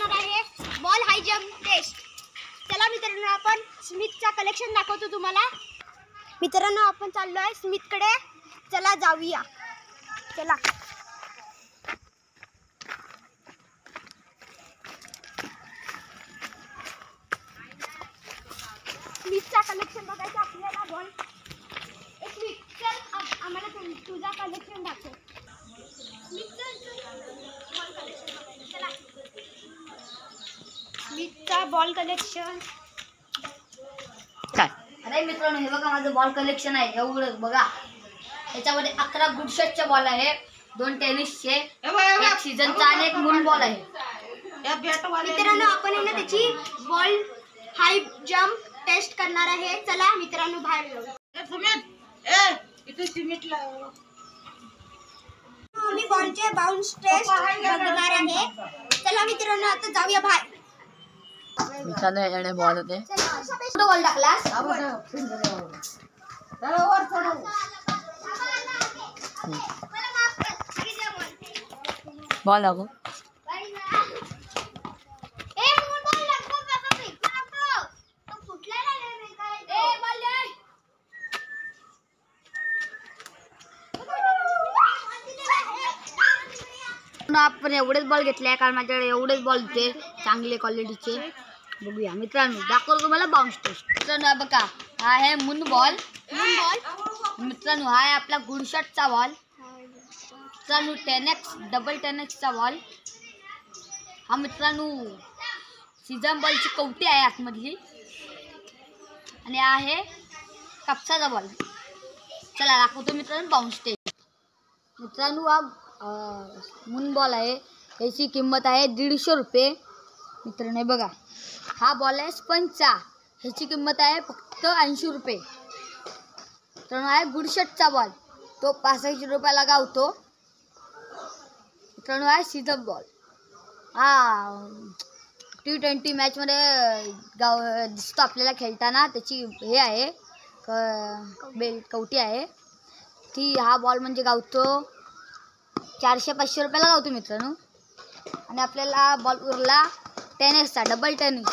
करणार आहे बॉल हाय jump taste. चला मित्रांनो आपण स्मिथचा कलेक्शन दाखवतो तुम्हाला। मित्रांनो आपण चाललो आहे स्मिथकडे, चला जाऊया। चला स्मिथचा कलेक्शन बघायचं आपल्याला। बॉल एक स्मिथ चल आम्हाला तुझा कलेक्शन दाखव। स्मिथचा बॉल कलेक्शन काय? अरे मित्रांनो हे बघा माझं बॉल कलेक्शन आहे एवढं बघा। त्याच्यामध्ये 11 गुडशॉटचे बॉल आहे, 2 टेनिसचे, एक सीझनचा आणि एक मून बॉल आहे। मित्रांनो आपण आहे ना त्याची बॉल हाय जंप टेस्ट करणार आहे। चला मित्रांनो बाहेर जाऊ। आम्ही बॉलचे बाउन्स टेस्ट बघणार आहे। चला मित्रांनो आता जाऊया बाहेर। मित्रांनो याने बॉल होते, कुठं बॉल टाकलास? बॉल लागो आपण एवढेच बॉल घेतले कारण माझ्याकडे एवढेच बॉल होते चांगले क्वालिटीचे। बघूया मित्रांनो दाखवतो तुम्हाला बाउन्स टेस्ट। मित्रांनो बघा हा आहे मून बॉल। मित्रांनो हा आहे आपला गुडशॉटचा बॉल। मित्रांनो 10x डबल 10xचा बॉल। हा मित्रांनो सीझन बॉलची कवटी आहे आतमधली, आणि आहे कापसाचा बॉल। चला दाखवतो मित्रांनो बाउन्स टेस्ट। मित्रांनो हा मून बॉल आहे, याची किंमत आहे 150 रुपये। मित्रांनो बघा हा बॉल आहे स्पंजचा, ह्याची किंमत आहे फक्त 80 रुपये। मित्रांनो आहे गुडशॉटचा बॉल, तो 65 रुपयाला गावतो। मित्रांनो आहे सीझन बॉल, हा T20 मॅचमध्ये दिसतो आपल्याला खेळताना। त्याची हे आहे कवटी आहे ती, हा बॉल म्हणजे गावतो 400-500 रुपयाला गावतो मित्रांनो। आणि आपल्याला बॉल उरला 10xचा डबल 10x।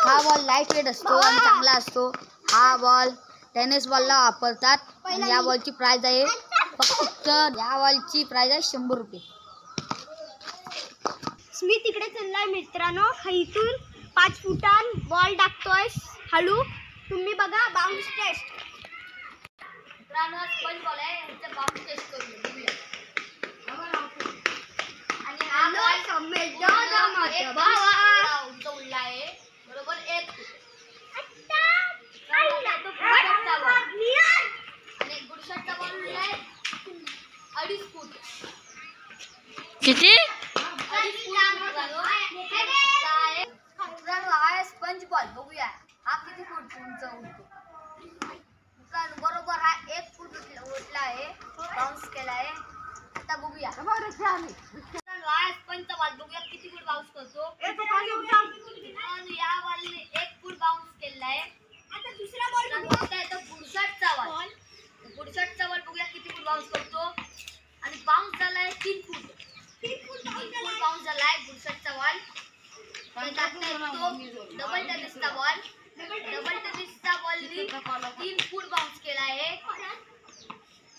हा बॉल लाईट वेट असतो आणि चांगला असतो। हा बॉल टेनिस बॉलला वापरतात आणि या बॉलची प्राइस आहे फक्त, या बॉलची प्राइस आहे 100 रुपये। स्मिथ इकडे चाललाय मित्रांनो, इथून 5 फुटान बॉल टाकतोय हळू। तुम्ही बघा बाउन्स टेस्ट। मित्रांनो स्पंज बॉल आहे, ह्याचा बाउन्स टेस्ट करूया। आणि हा बॉल उडला आहे बरोबर 1 फूट। आणि गुडशॉटचा बॉल उडला आहे 2.5 फूट। किती? 2.5 फूट। हा स्पंज बॉल बघूया हा किती फूट उंच उडतो। मित्रांनो बरोबर हा 1 फूट उडला आहे, बाउन्स केला आहे। आता बघूया मित्रांनो हा स्पंजचा बॉल बघूया किती फूट बाउन्स करतो। मित्रांनो या बॉलने 1 फूट बाउन्स केला आहे। आता दुसरा बॉल आता येतो गुडशॉटचा बॉल। गुडशॉटचा बॉल बघूया किती फूट बाउन्स करतो, आणि बाउन्स झाला आहे 3 फूट। 3 फूट बाउन्स झाला आहे गुडशॉटचा बॉल। डबल टेनिसचा बॉल, डबल टेनिसचा बॉलनी 3 फूट बाउन्स केला आहे।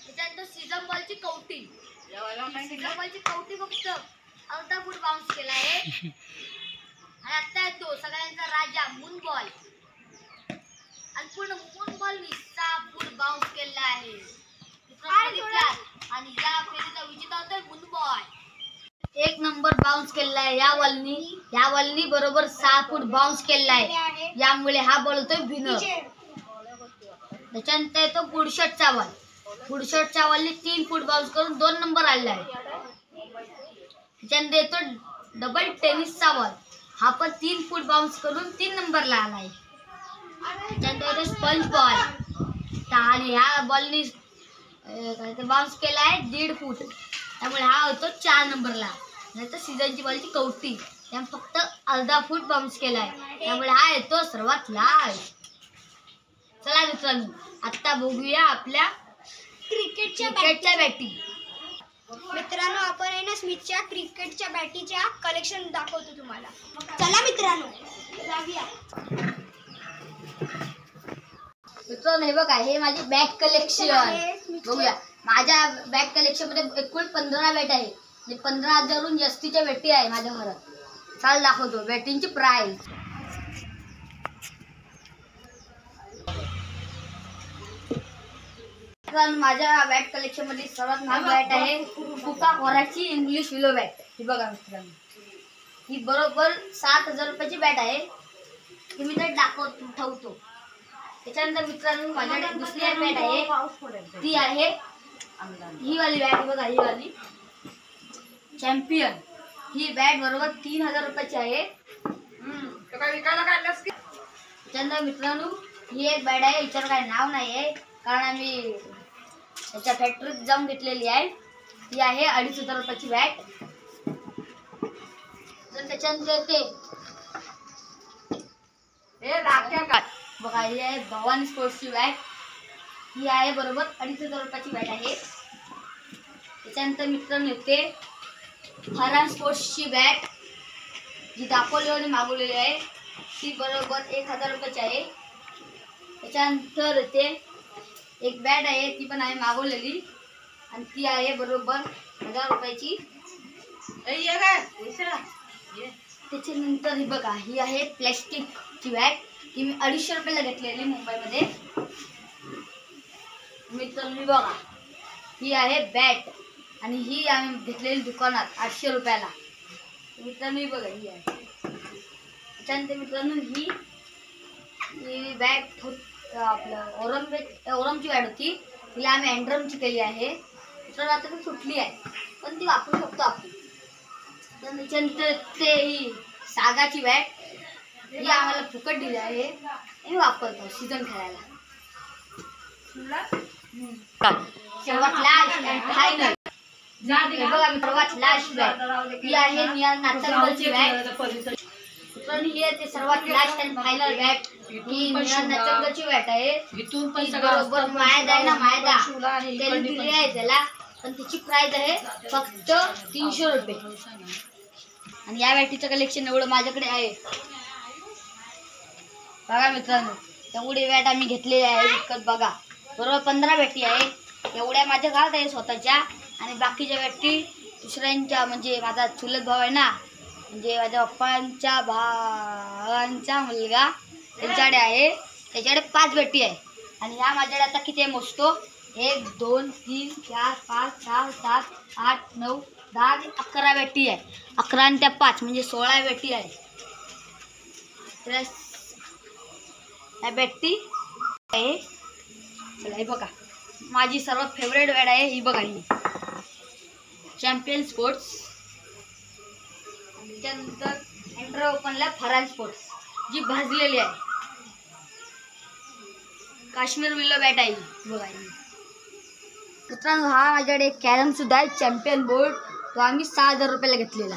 त्याच्यानंतर सीझन बॉलची कवटी, सीझन बॉलची कवटी फक्त अर्धा फूट बाउन्स केला आहे। आणि आता येतो सगळ्यांचा राजा मून बॉल, आणि पूर्ण मून बॉल 6 फूट बाउन्स केला आहे। आणि या फेरीचा विजेता होता मून बॉल, 1 नंबर बाउन्स केला आहे या बॉलनी बरोबर 6 फूट बाउन्स केला आहे, यामुळे हा बॉल होतोय विनर। त्याच्यानंतर येतो गुडशॉटचा बॉल। गुडशॉटच्या बॉलनी 3 फूट बाउन्स करून 2 नंबर आलेला आहे। त्याच्यानंतर येतो डबल टेनिसचा बॉल, हा पण 3 फूट बाउन्स करून 3 नंबरला आला आहे। त्याच्यानंतर येतो स्पंज बॉल, आणि ह्या बॉलनी बाउन्स केला आहे 1.5 फूट, त्यामुळे हा होतो 4 नंबरला। नंतर सीझनची बॉलची कवटी, त्यामुळे फक्त अर्धा फूट बाउन्स केला आहे, त्यामुळे हा येतो सर्वात लास्ट। चला मित्रांनो आता बघूया आपल्या क्रिकेटच्या बॅटिंग। मित्रांनो आपण आहे ना स्मिथच्या क्रिकेटच्या बॅटीच्या कलेक्शन दाखवतो तुम्हाला. चला मित्रांनो जाऊया. मित्रांनो हे बघा, हे माझी बॅट कलेक्शन बघूया. माझ्या बॅट कलेक्शन मध्ये एकूण 15 बॅट आहे. 15,000हून जास्तीच्या बॅटी आहे माझ्या घरात. चाल दाखवतो बॅटींची प्राइस. माझ्या बॅट कलेक्शन मध्ये सर्वात महाग बॅट आहे कोका-कोलाची इंग्लिश विलो बॅट. ही बघा मित्रांनो, ही बरोबर 7,000 रुपयाची बॅट आहे. ही मी तर ठेवतो. त्याच्यानंतर मित्रांनो माझ्याकडे दुसरी बॅट आहे, ती आहे ही वाली बॅट. बघा ही वाली चॅम्पियन. ही बॅट बरोबर 3,000 रुपयाची आहे. त्याच्यानंतर मित्रांनो ही एक बॅट आहे, हिच्यावर काही नाव नाही आहे कारण आम्ही त्याच्या फॅक्टरीत जाऊन घेतलेली आहे. ती आहे 2,500 रुपयाची बॅट. तर त्याच्यानंतर ते बघा ही आहे भवानी स्पोर्ट्सची बॅट. ही आहे बरोबर 2,500 रुपयाची बॅट आहे. त्याच्यानंतर मित्रांनो येते फरान स्पोर्ट्सची बॅट, जी दापोलीवरून मागवलेली आहे. ती बरोबर 1,000 रुपयाची आहे. त्याच्यानंतर येते एक बॅट आहे, ती पण आहे मागवलेली आणि ती आहे बरोबर 1,000 रुपयाची. त्याच्यानंतर ही बघा ही आहे प्लॅस्टिकची बॅट. ती मी 250 रुपयाला घेतलेली मुंबईमध्ये. मित्रांनो बघा ही आहे बॅट आणि ही आम्ही घेतलेली दुकानात 800 रुपयाला. मित्रांनो बघा ही आहे. त्याच्यानंतर मित्रांनो ही बॅट आपलं ओरमची बॅट होती. तिला आम्ही अँड्रमची केली आहे. तर आता ती सुटली आहे पण ती वापरू शकतो आपण. त्याच्यानंतर ते ही सागाची बॅट, ही आम्हाला फुकट दिली आहे. मी वापरतो सीझन खेळायला. सर्वात लास्ट आणि फायनल बघा मी सर्वात लास्ट बॅट, ही आहे निहाल नाचनबलची बॅट. ही आहे ते सर्वात लास्ट आणि फायनल बॅट. ही निहाल नाचनबलची बॅट आहे. बरोबर मायदा आहे ना, मायदा त्याला दिली आहे त्याला, पण त्याची प्राइस आहे फक्त 300 रुपये. आणि या बॅटीचं कलेक्शन एवढं माझ्याकडे आहे. बघा मित्रांनो एवढी बॅट आम्ही घेतलेली आहे विकत. बघा बरोबर 15 बॅटी आहे. एवढ्या माझ्या घरात आहे स्वतःच्या आणि बाकीच्या बॅटी दुसऱ्यांच्या, म्हणजे माझा चुलत भाऊ आहे ना, म्हणजे माझ्या पप्पांच्या भावांचा मुलगा, त्यांच्याकडे आहे. त्याच्याकडे 5 बॅटी आहे. आणि ह्या माझ्याकडे आता किती आहे मोजतो, 1 2 3 4 5 6 7 8 9 10 11 बॅटी आहे. 11 आणि त्या 5 म्हणजे 16 बॅटी आहे. तर या बॅटी आहे. चला हे बघा माझी सर्वात फेवरेट बॅट आहे. ही बघा ही चॅम्पियन स्पोर्ट्स. त्यानंतर अँड्रो ओपनला फरान स्पोर्ट्स, जी भाजलेली आहे. काश्मीर विलो बॅट आहे बघा ही. मित्रांनो हा माझ्याकडे कॅरम सुद्धा आहे चॅम्पियन बोर्ड. तो आम्ही 6,000 रुपयाला घेतलेला.